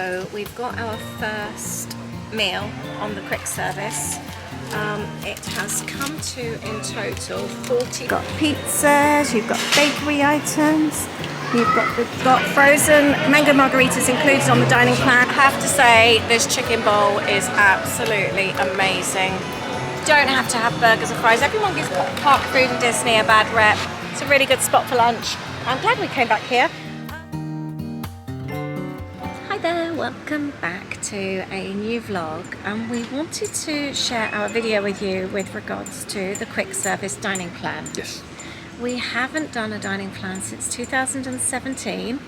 So we've got our first meal on the quick service. It has come to in total 40. You've got pizzas, you've got bakery items, you've got frozen mango margaritas included on the dining plan. I have to say this chicken bowl is absolutely amazing. Don't have to have burgers or fries. Everyone gives park food in Disney a bad rep. It's a really good spot for lunch. I'm glad we came back here. Hi there, welcome back to a new vlog, and we wanted to share our video with you with regards to the quick service dining plan. Yes. We haven't done a dining plan since 2017,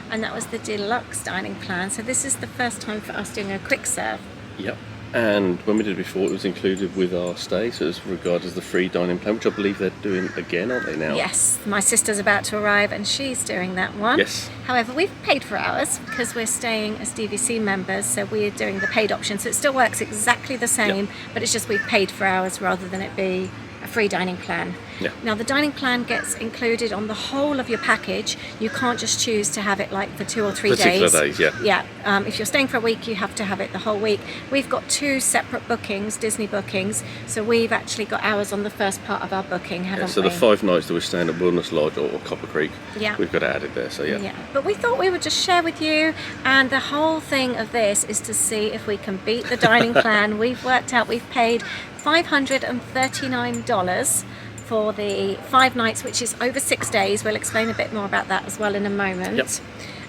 and that was the deluxe dining plan, so this is the first time for us doing a quick serve. Yep. And when we did it before, it was included with our stay, so it's regarded as the free dining plan, which I believe they're doing again, aren't they now? Yes, my sister's about to arrive and she's doing that one. Yes. However, we've paid for ours because we're staying as DVC members, so we're doing the paid option. So it still works exactly the same, Yep. but it's just we've paid for ours rather than it be a free dining plan. Yeah. Now the dining plan gets included on the whole of your package. You can't just choose to have it like for 2 or 3 Particular days. days, yeah. Yeah. If you're staying for a week, you have to have it the whole week. We've got 2 separate bookings, Disney bookings, so we've actually got ours on the first part of our booking, haven't we? So the 5 nights that we're staying at Wilderness Lodge or Copper Creek, Yeah. we've got it added there, so yeah. Yeah, but we thought we would just share with you, and the whole thing of this is to see if we can beat the dining plan. We've worked out we've paid $539 for the 5 nights, which is over 6 days. We'll explain a bit more about that as well in a moment. Yep.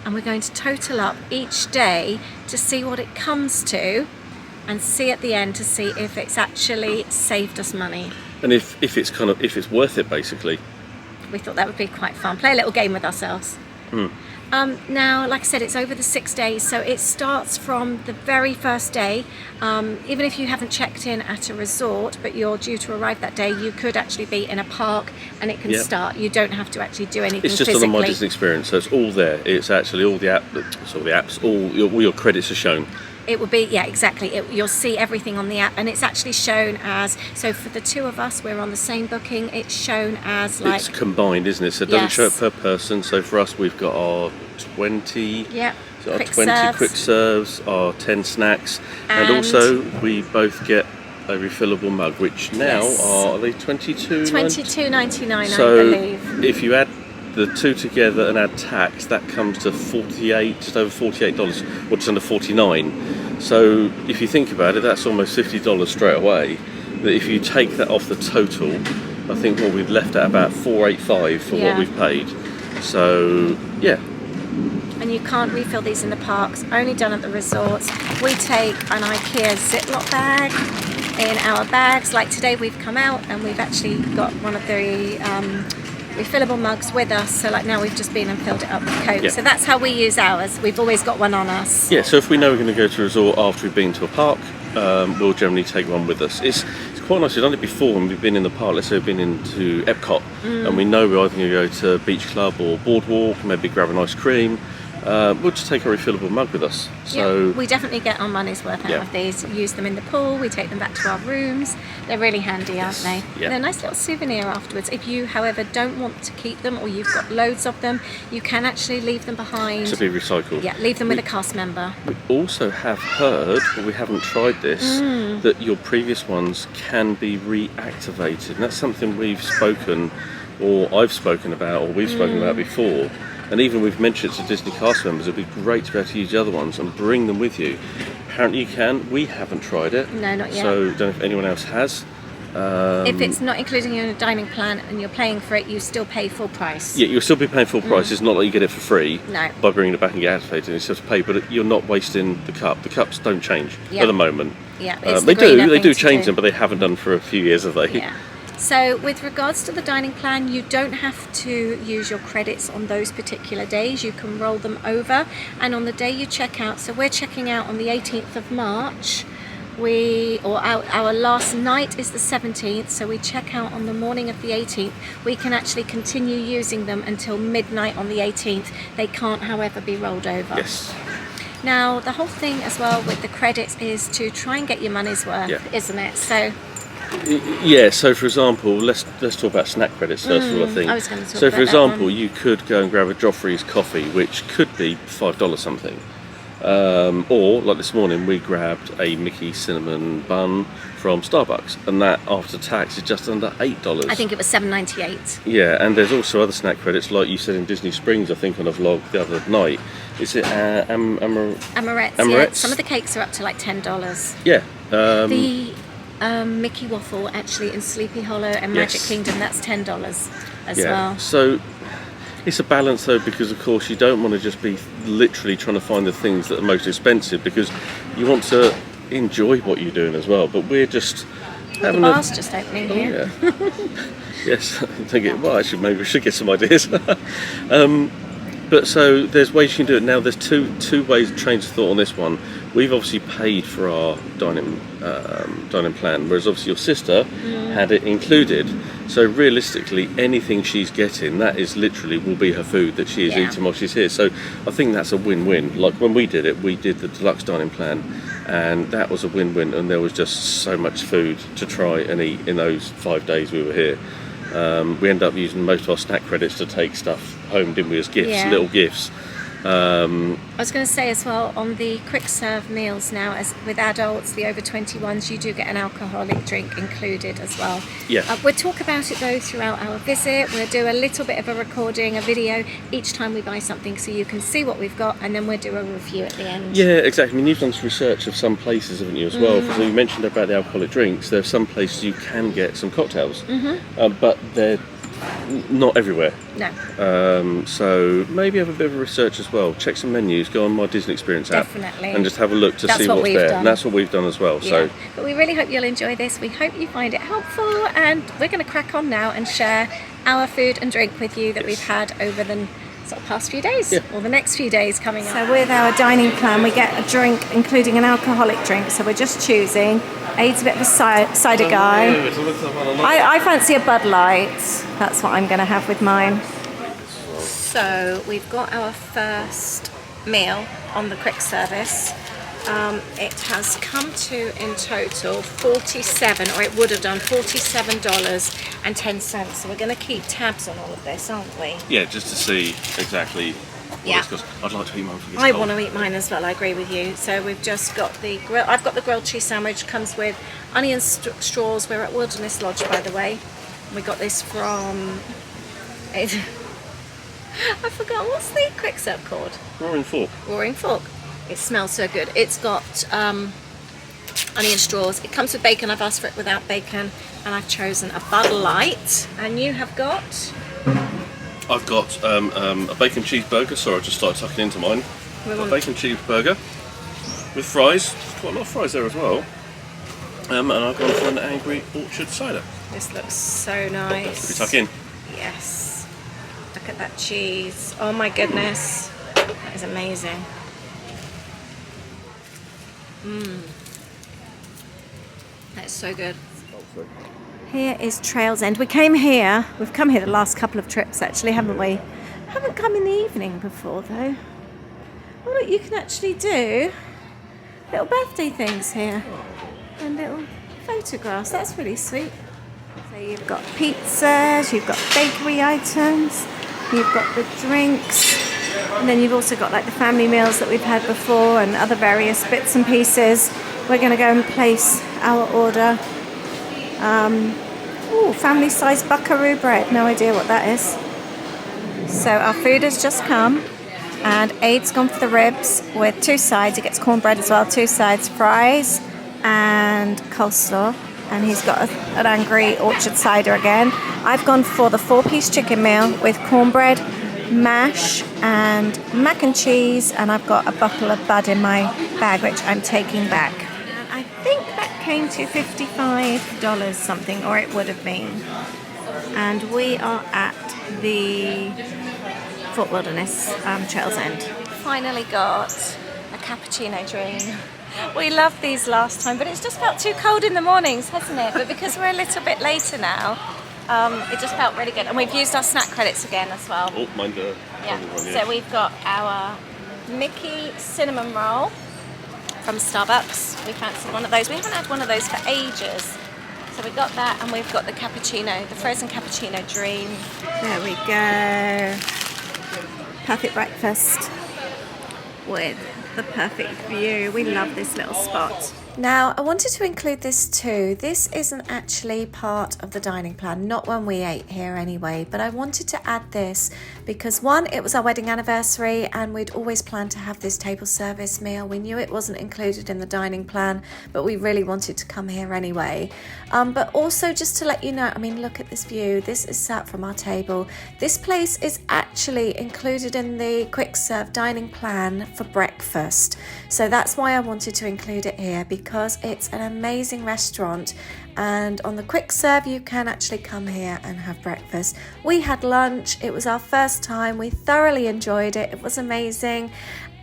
And we're going to total up each day to see what it comes to, and see at the end to see if it's actually saved us money. And if it's worth it, basically. We thought that would be quite fun. Play a little game with ourselves. Now, like I said, it's over the 6 days, so it starts from the very first day. Even if you haven't checked in at a resort, but you're due to arrive that day, you could actually be in a park and it can Yep. start. You don't have to actually do anything It's just physically. on the My Disney Experience, so it's all there. It's actually all the apps, all your credits are shown. It will be, yeah, exactly. You'll see everything on the app, and it's actually shown as, so for the 2 of us, we're on the same booking, it's shown as like... It's combined, isn't it? So it doesn't show it per person. So for us, we've got our 20... Yeah. So our Quick 20 serves. quick serves, our 10 snacks, and also we both get a refillable mug, which now Yes. are they $22.99? $22.99, So I believe. if you add the 2 together and add tax, that comes to just over $48, or just under $49. So if you think about it, that's almost $50 straight away. That if you take that off the total, I think what we've left at about $4.85 for Yeah. what we've paid. So yeah. And you can't refill these in the parks, only done at the resorts. We take an IKEA Ziploc bag in our bags. Like today we've come out and we've actually got one of the refillable mugs with us. So like now we've just been and filled it up with Coke. Yeah. So that's how we use ours. We've always got one on us. Yeah, so if we know we're going to go to a resort after we've been to a park, we'll generally take one with us. It's quite nice. We've done it before when we've been in the park. Let's say we've been into Epcot and we know we're either going to go to Beach Club or Boardwalk, maybe grab an ice cream. We'll just take a refillable mug with us. So yeah, we definitely get our money's worth out of these. Use them in the pool, we take them back to our rooms. They're really handy, aren't they? Yeah. They're a nice little souvenir afterwards. If you, however, don't want to keep them, or you've got loads of them, you can actually leave them behind. to be recycled. Yeah, leave them with a cast member. We also have heard, but we haven't tried this, that your previous ones can be reactivated. And that's something we've spoken, or I've spoken about, or we've spoken about before. And even we've mentioned to Disney cast members, it'd be great to be able to use the other ones and bring them with you. Apparently you can. We haven't tried it. No, not yet. So don't know if anyone else has. If it's not including you in a dining plan and you're paying for it, you still pay full price. Yeah, you'll still be paying full price. It's not like you get it for free No. by bringing it back and get activated. You still have to pay, but you're not wasting the cup. The cups don't change at the moment. Yeah, it's They the greener do. They thing do to change them, but they haven't done for a few years, have they? Yeah. So with regards to the dining plan, you don't have to use your credits on those particular days. You can roll them over, and on the day you check out, so we're checking out on the 18th of March. Our last night is the 17th, so we check out on the morning of the 18th. We can actually continue using them until midnight on the 18th. They can't, however, be rolled over. Yes. Now, the whole thing as well with the credits is to try and get your money's worth, isn't it? So Yeah, so for example, let's talk about snack credits first of all, I think. I was going to talk so about for that example, one. you could go and grab a Joffrey's coffee, which could be $5 something. Or, like this morning, we grabbed a Mickey cinnamon bun from Starbucks, and that after tax is just under $8. I think it was $7.98. Yeah, and there's also other snack credits, like you said in Disney Springs, I think on a vlog the other night. Is it Amarettes, yeah. Some of the cakes are up to like $10. Yeah. The Mickey waffle actually in Sleepy Hollow and Magic Kingdom, that's $10 as well. So it's a balance though, because of course you don't want to just be literally trying to find the things that are most expensive, because you want to enjoy what you're doing as well. But we're just having the bar's just opening here. Yeah. Yes, I think actually maybe we should get some ideas. But so there's ways you can do it. Now there's two ways, trains of thought on this one. We've obviously paid for our dining plan, whereas obviously your sister had it included. So realistically, anything she's getting, that is literally will be her food that she is eating while she's here. So I think that's a win-win. Like when we did it, we did the deluxe dining plan, and that was a win-win. And there was just so much food to try and eat in those 5 days we were here. We ended up using most of our snack credits to take stuff home, didn't we, as gifts, little gifts. I was going to say as well, on the quick serve meals now, as with adults, the over 21s, you do get an alcoholic drink included as well. Yeah. We'll talk about it though throughout our visit. We'll do a little bit of a recording, a video each time we buy something, so you can see what we've got, and then we'll do a review at the end. Yeah, exactly. I mean, you've done some research of some places, haven't you, as well? So you mentioned about the alcoholic drinks. There are some places you can get some cocktails, but they're not everywhere. No. So maybe have a bit of a research as well. Check some menus. Go on my Disney Experience app. Definitely. And just have a look to see what's there. And that's what we've done as well. Yeah. So, but we really hope you'll enjoy this. We hope you find it helpful, and we're going to crack on now and share our food and drink with you that we've had over the sort of past few days, or the next few days coming up. So with our dining plan, we get a drink including an alcoholic drink, so we're just choosing. Aid's a bit of a cider guy. I fancy a Bud Light. That's what I'm going to have with mine. So we've got our first meal on the quick service. It has come to in total $47, or it would have done $47.10. So we're going to keep tabs on all of this, aren't we? Yeah, just to see exactly what it's cost. I'd like to eat mine. I want to eat mine as well. I agree with you. So we've just got the grill. I've got the grilled cheese sandwich. Comes with onion straws. We're at Wilderness Lodge, by the way. We got this from. I forgot, what's the quick serve called? Roaring Fork. Roaring Fork. It smells so good. It's got onion straws. It comes with bacon. I've asked for it without bacon, and I've chosen a Bud Light. And you have got? I've got a bacon cheeseburger. Sorry, I just started tucking into mine. A bacon cheeseburger with fries. Quite a lot of fries there as well. And I've gone for an Angry Orchard cider. This looks so nice. Should we tuck in? Yes. Look at that cheese. Oh my goodness. That is amazing. That's so good. Here is Trails End. We've come here the last couple of trips actually, haven't we? Haven't come in the evening before though. Oh look, you can actually do little birthday things here. And little photographs. That's really sweet. So you've got pizzas, you've got bakery items, you've got the drinks, and then you've also got like the family meals that we've had before and other various bits and pieces. We're going to go and place our order. Family size buckaroo bread. No idea what that is. So our food has just come, and Aid's gone for the ribs with 2 sides. He gets cornbread as well, 2 sides, fries and coleslaw, and he's got an Angry Orchard cider again. I've gone for the 4-piece chicken meal with cornbread, mash and mac and cheese, and I've got a bottle of Bud in my bag which I'm taking back. And I think that came to $55 something, or it would have been. And we are at the Fort Wilderness Trails End. Finally got a cappuccino dream. We loved these last time, but it's just felt too cold in the mornings, hasn't it? But because we're a little bit later now, it just felt really good. And we've used our snack credits again as well. Oh, mind the one, so we've got our Mickey cinnamon roll from Starbucks. We fancied one of those. We haven't had one of those for ages. So we got that, and we've got the cappuccino, the frozen cappuccino dream. There we go. Perfect breakfast with the perfect view. We love this little spot. Now, I wanted to include this too. This isn't actually part of the dining plan, not when we ate here anyway, but I wanted to add this because one, it was our wedding anniversary and we'd always planned to have this table service meal. We knew it wasn't included in the dining plan, but we really wanted to come here anyway. But also just to let you know, I mean, look at this view. This is sat from our table. This place is actually included in the quick serve dining plan for breakfast. So that's why I wanted to include it here, because it's an amazing restaurant, and on the quick serve you can actually come here and have breakfast. We had lunch, it was our first time, we thoroughly enjoyed it, it was amazing.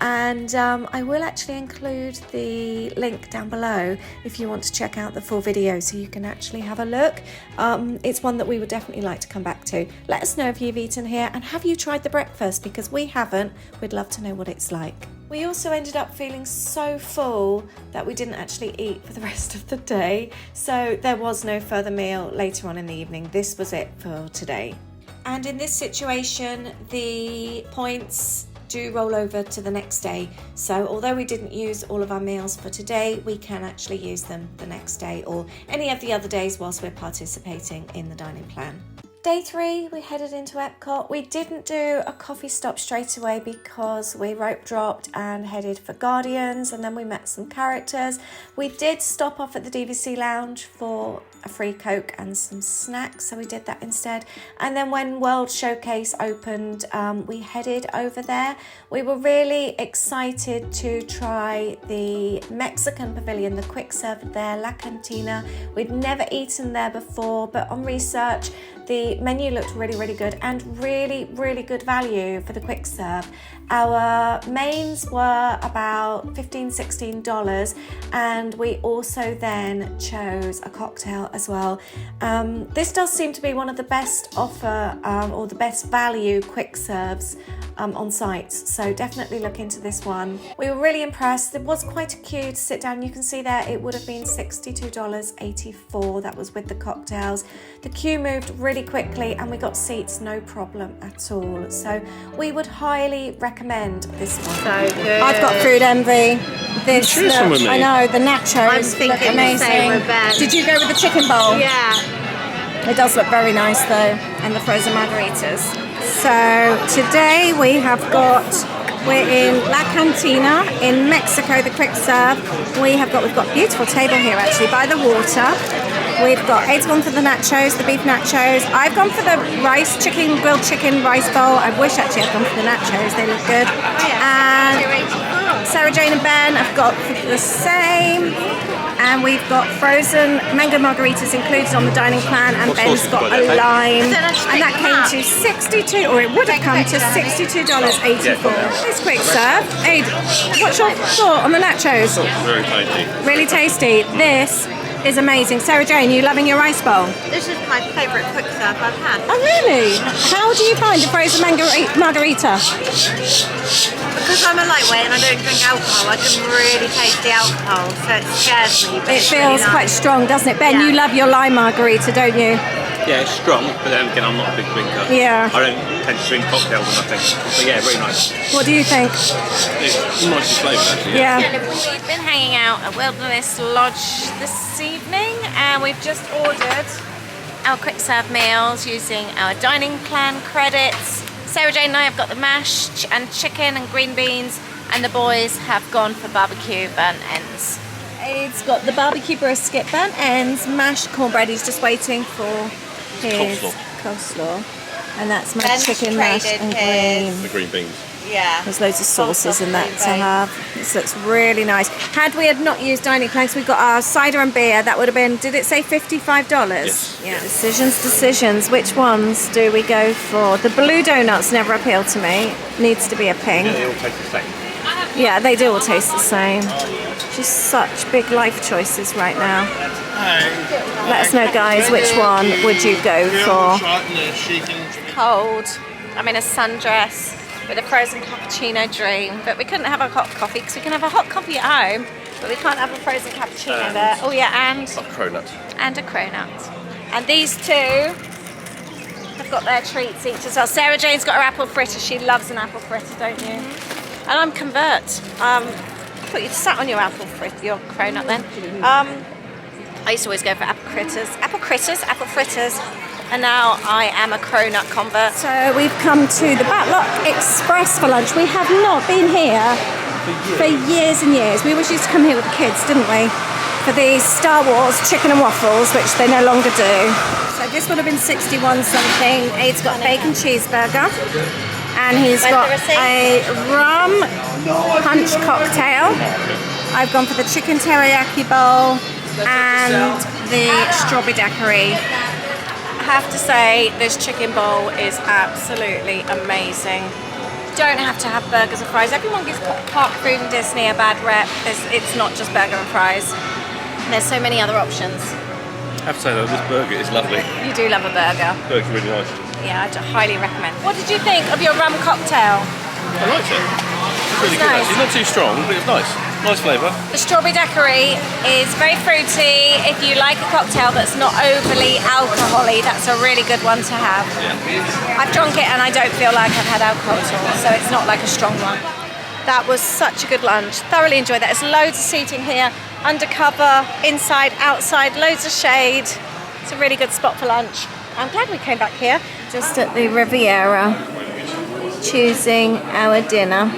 And I will actually include the link down below if you want to check out the full video so you can actually have a look. It's one that we would definitely like to come back to. Let us know if you've eaten here and have you tried the breakfast, because we haven't. We'd love to know what it's like. We also ended up feeling so full that we didn't actually eat for the rest of the day. So there was no further meal later on in the evening. This was it for today. And in this situation, the points do roll over to the next day. So although we didn't use all of our meals for today, we can actually use them the next day or any of the other days whilst we're participating in the dining plan. Day 3, we headed into Epcot. We didn't do a coffee stop straight away because we rope dropped and headed for Guardians, and then we met some characters. We did stop off at the DVC lounge for a free Coke and some snacks, so we did that instead. And then when World Showcase opened, we headed over there. We were really excited to try the Mexican pavilion, the quick serve there, La Cantina. We'd never eaten there before, but on research, the menu looked really, really good and really, really good value for the quick serve. Our mains were about $15, $16, and we also then chose a cocktail as well. This does seem to be one of the best offer or the best value quick serves on sites, so definitely look into this one. We were really impressed. There was quite a queue to sit down. You can see there it would have been $62.84. That was with the cocktails. The queue moved really quickly and we got seats no problem at all, so we would highly recommend this one. So good. I've got food envy. This Share some with me. I know, the nachos I'm thinking look the amazing. same with Ben. Did you go with the chicken bowl? Yeah. It does look very nice though, and the frozen margaritas. So today we're in La Cantina in Mexico, the quick serve. We've got a beautiful table here actually by the water. Aid's gone for the nachos, the beef nachos. I've gone for the grilled chicken rice bowl. I wish actually I'd gone for the nachos, they look good. And Sarah Jane and Ben have got the same. And we've got frozen mango margaritas included on the dining plan, and Ben's got a lime. And that came to $62, or it would have come to $62.84. This quick serve. Aid, what's your thought on the nachos? Very tasty. Really tasty. This is amazing. Sarah Jane, you loving your rice bowl? This is my favourite quick serve I've had. Oh really? How do you find the frozen margarita? Because I'm a lightweight and I don't drink alcohol, I can really taste the alcohol, so it scares me. It feels quite strong, doesn't it? Ben, Yeah. you love your lime margarita, don't you? Yeah, it's strong, but then again, I'm not a big drinker. Yeah. I don't tend to drink cocktails or nothing. But yeah, very nice. What do you think? It's nicely flavoured, actually. Yeah. We've been hanging out at Wilderness Lodge this evening, and we've just ordered our quick serve meals using our dining plan credits. Sarah Jane and I have got the mash and chicken and green beans, and the boys have gone for barbecue burnt ends. Aid's got the barbecue brisket, burnt ends, mashed cornbread. He's just waiting for his coleslaw. And that's mashed Ben's chicken, mashed traded and his- green. The green beans. Yeah. There's loads of sauces in that to Green beans. have. This looks really nice. Had we had not used dining plans, we've got our cider and beer. That would have been, did it say $55? Yes. Yeah. Decisions. Which ones do we go for? The blue donuts never appealed to me. Needs to be a pink. They all taste the same. Yeah, they do all taste the same. Just such big life choices right now. Let us know, guys, which one would you go for? Cold. I'm in a sundress with a frozen cappuccino dream, but we couldn't have a hot coffee because we can have a hot coffee at home, but we can't have a frozen cappuccino there. Oh yeah, and Like cronut. a cronut. And these two have got their treats each as well. Sarah Jane's got her apple fritter. She loves an apple fritter, don't you? And I'm convert. I thought you'd sat on your your cronut then. I used to always go for apple fritters, and now I am a cronut convert. So we've come to the Batlot Express for lunch. We have not been here for years and years. We always used to come here with the kids, didn't we? For the Star Wars chicken and waffles, which they no longer do. So this would have been 61 something. Aid's got a bacon cheeseburger. And he's got a rum punch cocktail. I've gone for the chicken teriyaki bowl and the strawberry daiquiri. I have to say, this chicken bowl is absolutely amazing. Don't have to have burgers and fries. Everyone gives park food and Disney a bad rep. It's not just burger and fries. There's so many other options. I have to say though, this burger is lovely. You do love a burger. Burger's really nice. Yeah, I'd highly recommend. What did you think of your rum cocktail? I liked it. It's really It's good nice. actually. Not too strong, but it's nice. Nice flavour. The strawberry daiquiri is very fruity. If you like a cocktail that's not overly alcohol-y, that's a really good one to have. Yeah. I've drunk it and I don't feel like I've had alcohol at all, so it's not like a strong one. That was such a good lunch. Thoroughly enjoyed that. There's loads of seating here, undercover, inside, outside, loads of shade. It's a really good spot for lunch. I'm glad we came back here. Just at the Riviera, choosing our dinner.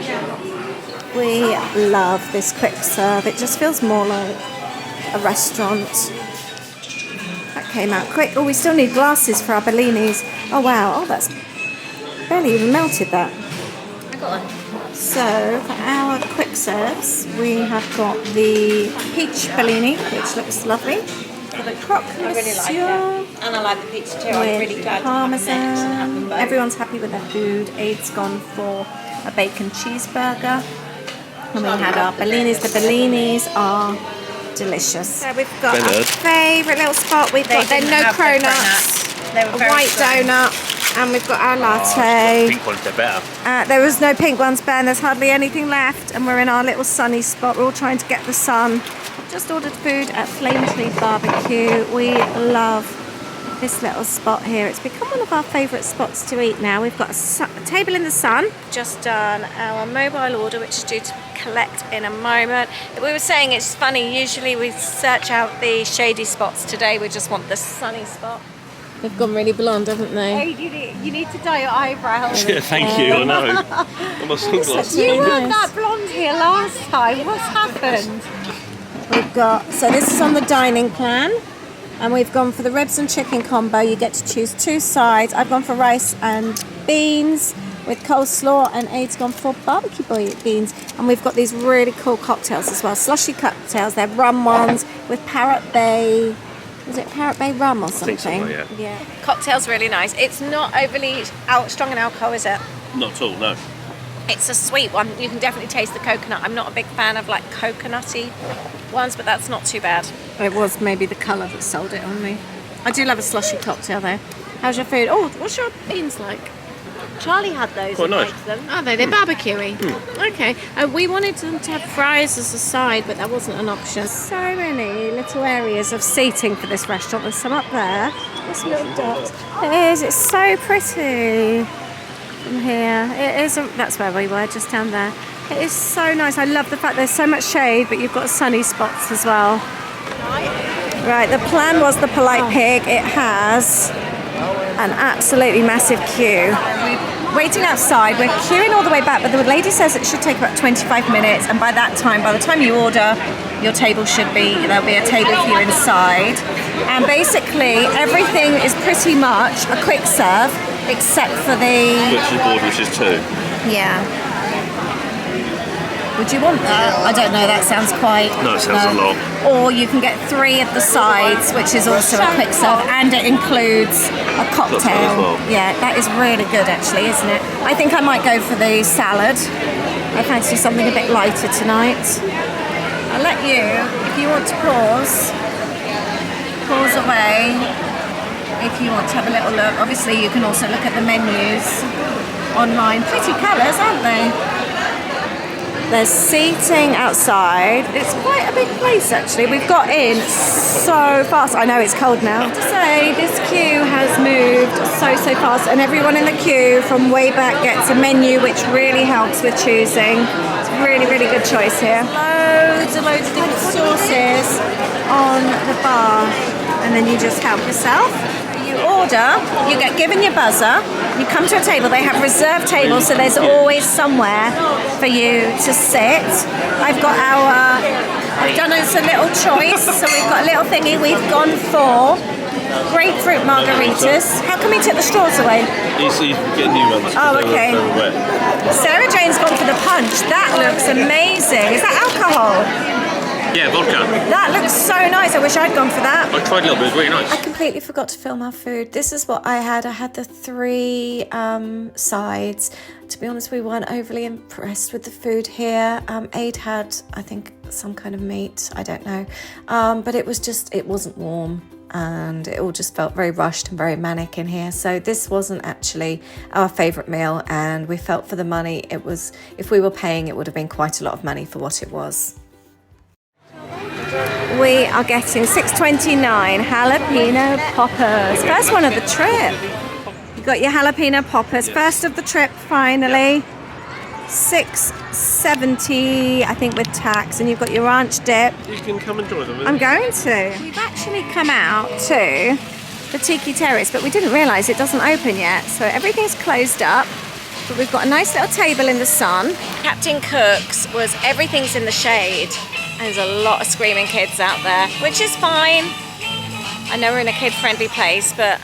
We love this quick serve. It just feels more like a restaurant. That came out quick. Oh, we still need glasses for our bellinis. Oh wow, oh that's barely even melted that. I got one. So for our quick serves, we have got the peach bellini, which looks lovely. For the croque I really like monsieur. it. And I like the pizza too. I'm really With glad to have next and have them parmesan. both. Everyone's happy with their food. Aid's gone for a bacon cheeseburger. And we had our bellinis. The bellinis are delicious. So we've got our Bernard. favourite little spot. We've got didn't no have the cronuts, They were a very white strong. donut, and we've got our latte. Pink ones are better. There was no pink ones, Ben. There's hardly anything left, and we're in our little sunny spot. We're all trying to get the sun. I've just ordered food at Flame Tree Barbecue. We love this little spot here. It's become one of our favourite spots to eat now. We've got a table in the sun. Just done our mobile order, which is due to collect in a moment. We were saying it's funny, usually we search out the shady spots. Today we just want the sunny spot. They've gone really blonde, haven't they? You need to dye your eyebrows. Yeah, thank you. I know. And my sunglasses. You You were weren't that blonde here last time. What's happened? We've got, so this is on the dining plan, and we've gone for the ribs and chicken combo. You get to choose two sides. I've gone for rice and beans with coleslaw, and Aid's gone for barbecue beans. And we've got these really cool cocktails as well, slushy cocktails. They're rum ones with Parrot Bay. Was it Parrot Bay rum or something? so, yeah. Yeah. Cocktail's really nice. It's not overly strong in alcohol, is it? Not at all, no. It's a sweet one. You can definitely taste the coconut. I'm not a big fan of like coconutty ones, but that's not too bad. It was maybe the colour that sold it on me. I do love a slushy cocktail though. How's your food? Oh, what's your beans like? Charlie had those Quite and nice. liked them. Are they? They're barbecue-y. Okay. We wanted them to have fries as a side, but that wasn't an option. So many little areas of seating for this restaurant. There's some up there. There's some little dots. It is. It's so pretty from here. It is. That's where we were, just down there. It is so nice. I love the fact there's so much shade, but you've got sunny spots as well. Right. The plan was the Polite Pig. It has an absolutely massive queue. We're waiting outside, we're queuing all the way back, but the lady says it should take about 25 minutes, and by the time you order, your table there'll be a table for you inside. And basically everything is pretty much a quick serve, except for the... Which is board, which is two. Yeah. Would you want that? I don't know, that sounds quite... No, it sounds a lot. Or you can get 3 of the sides, which is also a quick serve, and it includes a cocktail. Cocktail as well. Yeah, that is really good actually, isn't it? I think I might go for the salad. I fancy something a bit lighter tonight. I'll let you, if you want to pause away, if you want to have a little look. Obviously you can also look at the menus online. Pretty colours, aren't they? There's seating outside. It's quite a big place actually. We've got in so fast. I know it's cold now. I have to say, this queue has moved so fast, and everyone in the queue from way back gets a menu, which really helps with choosing. It's a really good choice here. Loads and different sauces on the bar, and then you just help yourself. You order, you get given your buzzer, you come to a table, they have reserved tables, so there's always somewhere for you to sit. I've done us a little choice, so we've got a little thingy, we've gone for grapefruit margaritas. How come he took the straws away? He's getting new ones. Oh, okay. They were wet. Sarah Jane's gone for the punch. That looks amazing. Is that alcohol? Yeah, vodka. That looks so nice. I wish I'd gone for that. I tried a little bit, it was really nice. I completely forgot to film our food. This is what I had. I had the 3 sides. To be honest, we weren't overly impressed with the food here. Aid had, I think, some kind of meat. I don't know. But it wasn't warm. And it all just felt very rushed and very manic in here. So this wasn't actually our favourite meal. And we felt for the money, if we were paying, it would have been quite a lot of money for what it was. We are getting 6.29 jalapeno poppers. First one of the trip. You got your jalapeno poppers. First of the trip, finally. $6.70, I think, with tax. And you've got your ranch dip. You can come and join them. I'm going to. We've actually come out to the Tiki Terrace, but we didn't realise it doesn't open yet. So everything's closed up. But we've got a nice little table in the sun. Captain Cook's was everything's in the shade. There's a lot of screaming kids out there, which is fine. I know we're in a kid-friendly place, but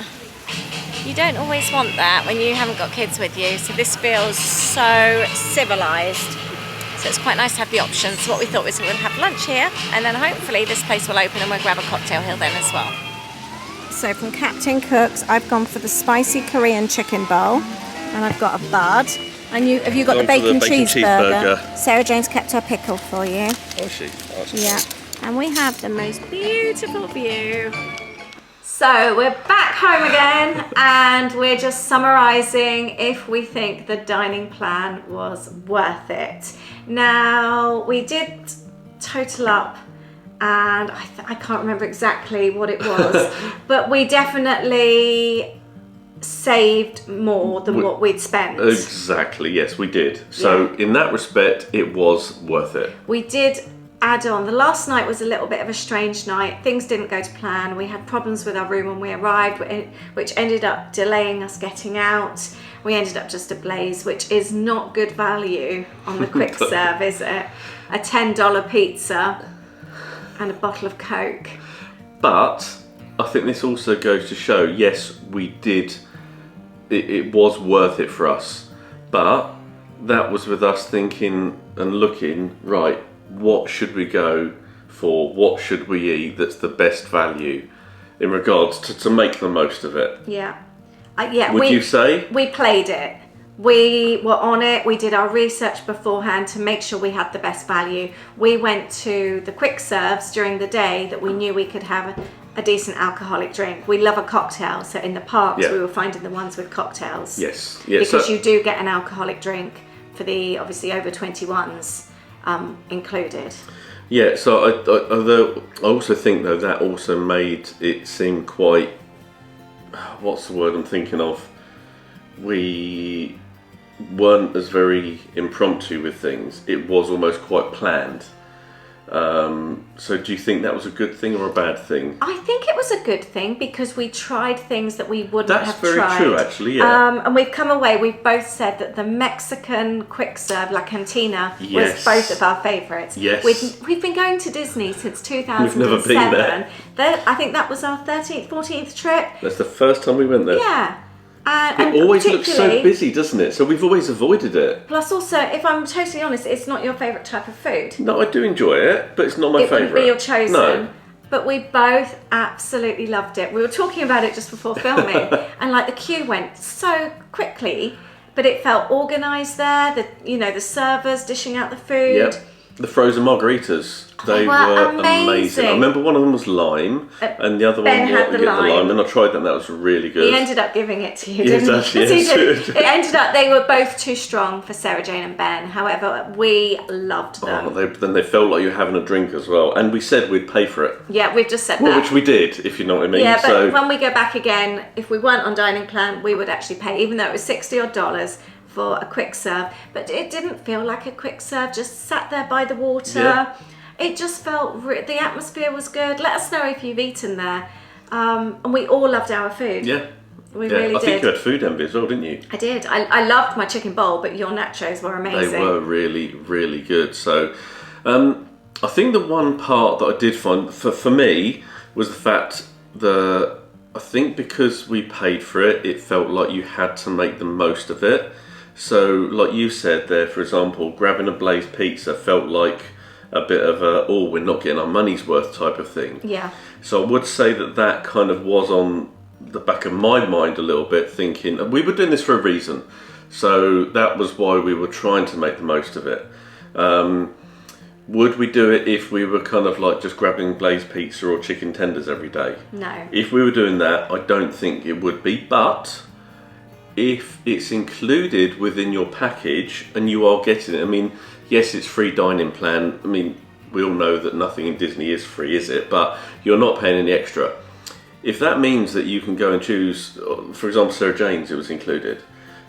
you don't always want that when you haven't got kids with you. So this feels so civilised. So it's quite nice to have the options. So what we thought was we'll have lunch here, and then hopefully this place will open and we'll grab a cocktail here then as well. So from Captain Cook's, I've gone for the spicy Korean chicken bowl, and I've got a bud. And have you got the bacon cheeseburger? Sarah Jane's kept her pickle for you. Oh, she? Oh, yeah. And we have the most beautiful view. So we're back home again, and we're just summarising if we think the dining plan was worth it. Now, we did total up, and I can't remember exactly what it was, but we definitely saved more than what we'd spent. Exactly, yes, we did. So in that respect, it was worth it. We did add on. The last night was a little bit of a strange night. Things didn't go to plan. We had problems with our room when we arrived, which ended up delaying us getting out. We ended up just ablaze, which is not good value on the quick serve, is it? A $10 pizza and a bottle of Coke. But I think this also goes to show, yes, we did. It was worth it for us, but that was with us thinking and looking, right, what should we go for, what should we eat that's the best value in regards to make the most of it. Yeah. Would you say? We played it. We were on it. We did our research beforehand to make sure we had the best value. We went to the quick serves during the day that we knew we could have a decent alcoholic drink. We love a cocktail, so in the parks we were finding the ones with cocktails. Yes. Because you do get an alcoholic drink for the obviously over 21s included. Yeah, so I also think though that also made it seem quite, what's the word I'm thinking of? We weren't as very impromptu with things. It was almost quite planned. So do you think that was a good thing or a bad thing? I think it was a good thing because we tried things that we wouldn't have tried. That's very true, actually, yeah. And we've come away, we've both said that the Mexican quick serve, La Cantina, was both of our favourites. Yes. We've been going to Disney since 2007. We've never been there. I think that was our 13th, 14th trip. That's the first time we went there. Yeah. It always looks so busy, doesn't it? So we've always avoided it. Plus also, if I'm totally honest, it's not your favourite type of food. No, I do enjoy it, but it's not my favourite. It wouldn't be your chosen. No. But we both absolutely loved it. We were talking about it just before filming, and like the queue went so quickly, but it felt organised there. The servers dishing out the food. Yep. The frozen margaritas. They were amazing. I remember one of them was lime, and the other Ben one had the lime. and I tried that, and that was really good. He ended up giving it to you, Yes, didn't actually, he? yes. It ended up, they were both too strong for Sarah Jane and Ben. However, we loved them. Then they felt like you were having a drink as well. And we said we'd pay for it. Yeah, we've just said Well, that. which we did, if you know what I mean. Yeah, but so, when we go back again, if we weren't on dining plan, we would actually pay, even though it was $60 odd for a quick serve. But it didn't feel like a quick serve, just sat there by the water. Yeah. It just felt, the atmosphere was good. Let us know if you've eaten there. And we all loved our food. yeah. We really I think did. you had food envy as well, didn't you? I did. I loved my chicken bowl, but your nachos were amazing. They were really, really good. So, I think the one part that I did find for me was the fact that I think because we paid for it, it felt like you had to make the most of it. So, like you said there, for example, grabbing a glazed pizza felt like a bit of a, oh, we're not getting our money's worth type of thing. Yeah. So I would say that kind of was on the back of my mind a little bit, thinking, and we were doing this for a reason. So that was why we were trying to make the most of it. Would we do it if we were kind of like just grabbing glazed pizza or chicken tenders every day? No. If we were doing that, I don't think it would be. But if it's included within your package and you are getting it, I mean, yes, it's free dining plan. I mean, we all know that nothing in Disney is free, is it? But you're not paying any extra. If that means that you can go and choose, for example, Sarah Jane's, it was included.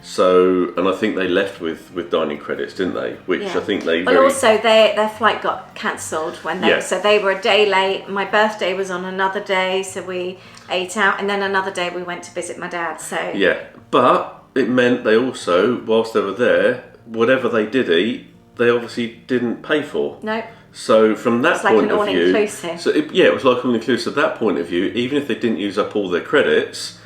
So, and I think they left with dining credits, didn't they? Which Yeah. I think they Well, very... also their flight got cancelled when they, Yeah. so they were a day late. My birthday was on another day, so we ate out, and then another day we went to visit my dad. So Yeah, but it meant they also, whilst they were there, whatever they did eat, they obviously didn't pay for. no, So from that It's like point an of view, all-inclusive. so it was like all-inclusive. That point of view, even if they didn't use up all their credits,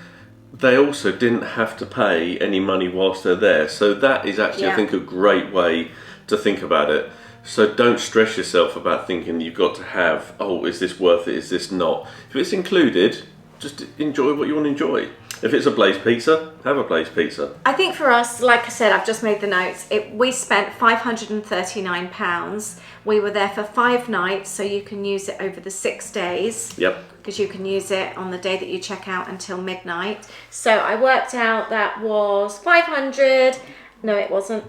they also didn't have to pay any money whilst they're there. So that is actually, I Yeah. think, a great way to think about it. So don't stress yourself about thinking you've got to have, oh, is this worth it? Is this not? If it's included, just enjoy what you want to enjoy. If it's a glazed pizza, have a glazed pizza. I think for us, like I said, I've just made the notes. We spent £539. We were there for 5 nights, so you can use it over the 6 days. Yep. Because you can use it on the day that you check out until midnight. So I worked out that was 500. No, it wasn't.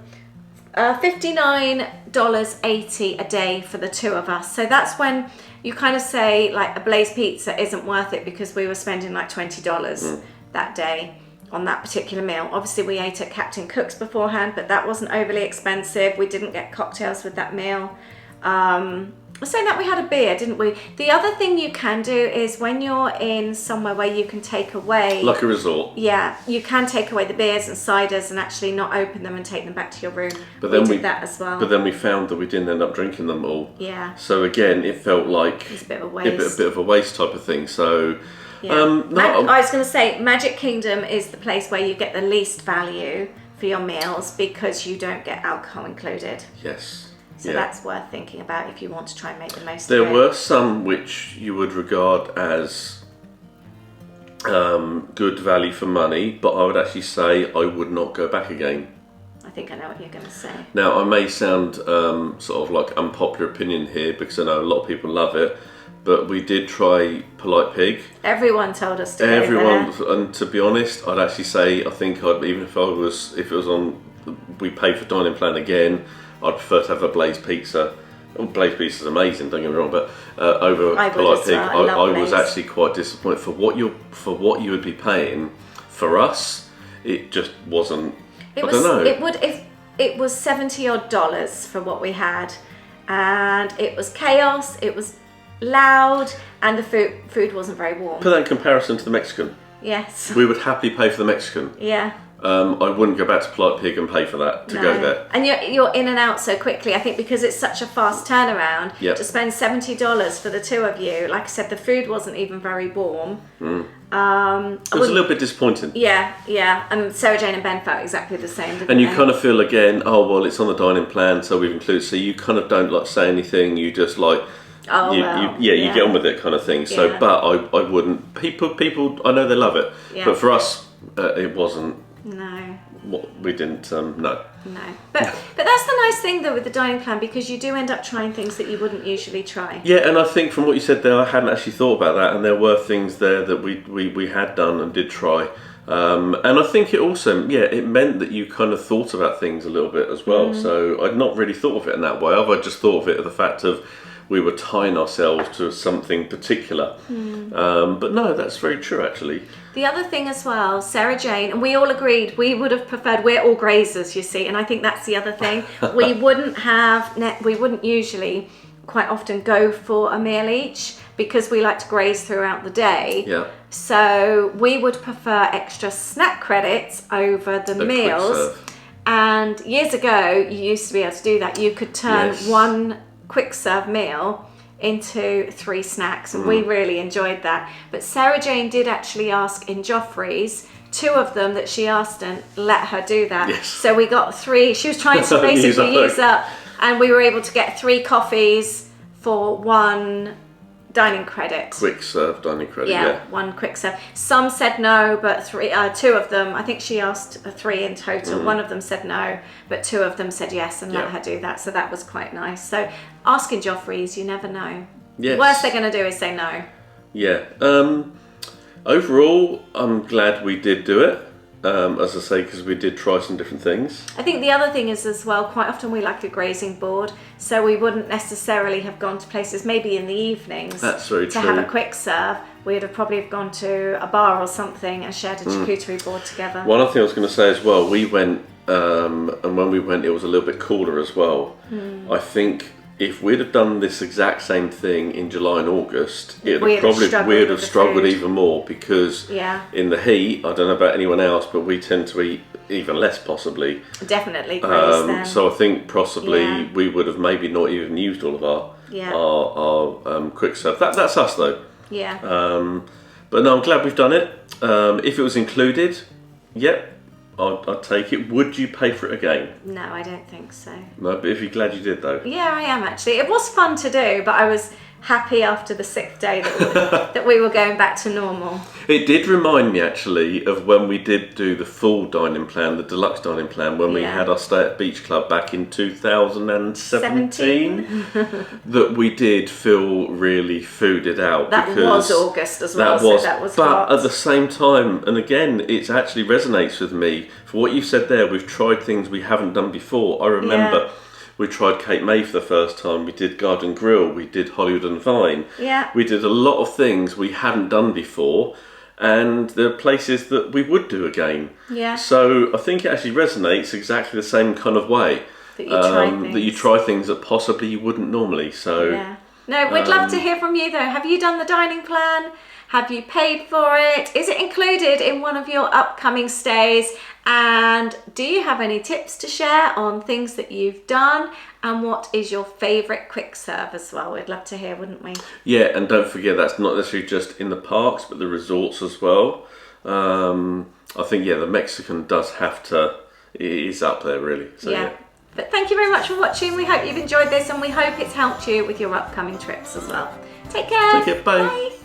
$59.80 a day for the two of us. So that's when you kind of say like a glazed pizza isn't worth it, because we were spending like $20 that day on that particular meal. Obviously we ate at Captain Cook's beforehand, but that wasn't overly expensive. We didn't get cocktails with that meal. Saying that, we had a beer, didn't we? The other thing you can do is when you're in somewhere where you can take away, Like a resort. yeah, you can take away the beers and ciders and actually not open them and take them back to your room. But then we did that as well. But then we found that we didn't end up drinking them all. Yeah. So again, it felt like It's a bit of a a waste. bit of a waste type of thing. So, Yeah. no, I was going to say, Magic Kingdom is the place where you get the least value for your meals because you don't get alcohol included. yes. So yeah. that's worth thinking about if you want to try and make the most There of it. were some which you would regard as good value for money, but I would actually say I would not go back again. I think I know what you're going to say. Now, I may sound sort of like unpopular opinion here because I know a lot of people love it, but we did try Polite Pig. Everyone told us to go Everyone, there. and to be honest, I'd actually say I think I'd, even if it was on, we paid for dining plan again, I'd prefer to have a glazed pizza. Well, glazed pizza is amazing, don't get me wrong, but over I would Polite as Pig, well. I love I was glazed. actually quite disappointed for what you would be paying. For us, it just wasn't. I don't know. It was $70 odd for what we had, and it was chaos. It was loud, and the food wasn't very warm. Put that in comparison to the Mexican. Yes. We would happily pay for the Mexican. Yeah. I wouldn't go back to Polite Pig and pay for that to go there. And you're in and out so quickly. I think because it's such a fast turnaround, Yep. to spend $70 for the two of you. Like I said, the food wasn't even very warm. It was a little bit disappointing. Yeah. And Sarah Jane and Ben felt exactly the same, didn't And you they? kind of feel again, oh well, it's on the dining plan, so we've included. So you kind of don't like say anything. You just like, Oh, you well, get yeah. on with it, kind of thing. So, Yeah. but I wouldn't. People, I know they love it, Yeah. but for us, it wasn't. No. what we didn't know. No, but that's the nice thing though with the dining plan, because you do end up trying things that you wouldn't usually try. Yeah, and I think from what you said there, I hadn't actually thought about that, and there were things there that we had done and did try. And I think it also, it meant that you kind of thought about things a little bit as well. So I'd not really thought of it in that way. I've just thought of it as the fact of we were tying ourselves to something particular. But no, that's very true actually. The other thing as well, Sarah Jane, and we all agreed we would have preferred, we're all grazers, you see, and I think that's the other thing. we wouldn't usually quite often go for a meal each, because we like to graze throughout the day. Yeah. So we would prefer extra snack credits over the meals. And years ago, you used to be able to do that. You could turn one quick serve meal into 3 snacks, and we really enjoyed that. But Sarah Jane did actually ask in Joffrey's, 2 of them that she asked and let her do that. Yes. So we got 3. She was trying to basically use up, and we were able to get 3 coffees for 1 dining credit. Quick serve dining credit, yeah. 1 quick serve. Some said no, but 2 of them, I think she asked 3 in total. 1 of them said no, but 2 of them said yes and let her do that. So that was quite nice. So asking Joffrey's, you never know. Yes. The worst they're going to do is say no. Yeah. Overall, I'm glad we did do it. As I say, because we did try some different things. I think the other thing is as well, quite often we like a grazing board, so we wouldn't necessarily have gone to places maybe in the evenings. That's very to true. have a quick serve. We'd have probably have gone to a bar or something and shared a charcuterie board together. One other thing I was going to say as well, we went, and when we went, it was a little bit cooler as well. I think if we'd have done this exact same thing in July and August, we'd have struggled even more, because in the heat, I don't know about anyone else, but we tend to eat even less possibly. Definitely graze then. So I think possibly we would have maybe not even used all of our quick serve. That's us though. Yeah. But no, I'm glad we've done it. If it was included, I'd take it. Would you pay for it again? No, I don't think so. No, but if you're glad you did though. Yeah, I am actually. It was fun to do, but I was happy after the 6th day that we were going back to normal. It did remind me actually of when we did do the full dining plan, the deluxe dining plan, when we had our stay at Beach Club back in 2017. That we did feel really fooded out. That was August as well, that was but hot. At the same time, and again, it actually resonates with me. For what you said there, we've tried things we haven't done before. I remember we tried Cape May for the first time, we did Garden Grill, we did Hollywood and Vine. Yeah. We did a lot of things we hadn't done before, and there are places that we would do again. Yeah. So I think it actually resonates exactly the same kind of way. That you try things. That you try things that possibly you wouldn't normally. So yeah. No, we'd love to hear from you though. Have you done the dining plan? Have you paid for it? Is it included in one of your upcoming stays? And do you have any tips to share on things that you've done? And what is your favourite quick serve as well? We'd love to hear, wouldn't we? Yeah, and don't forget that's not necessarily just in the parks, but the resorts as well. I think, the Mexican does have to, it is up there really. So, yeah. But thank you very much for watching. We hope you've enjoyed this, and we hope it's helped you with your upcoming trips as well. Take care. Take care, bye.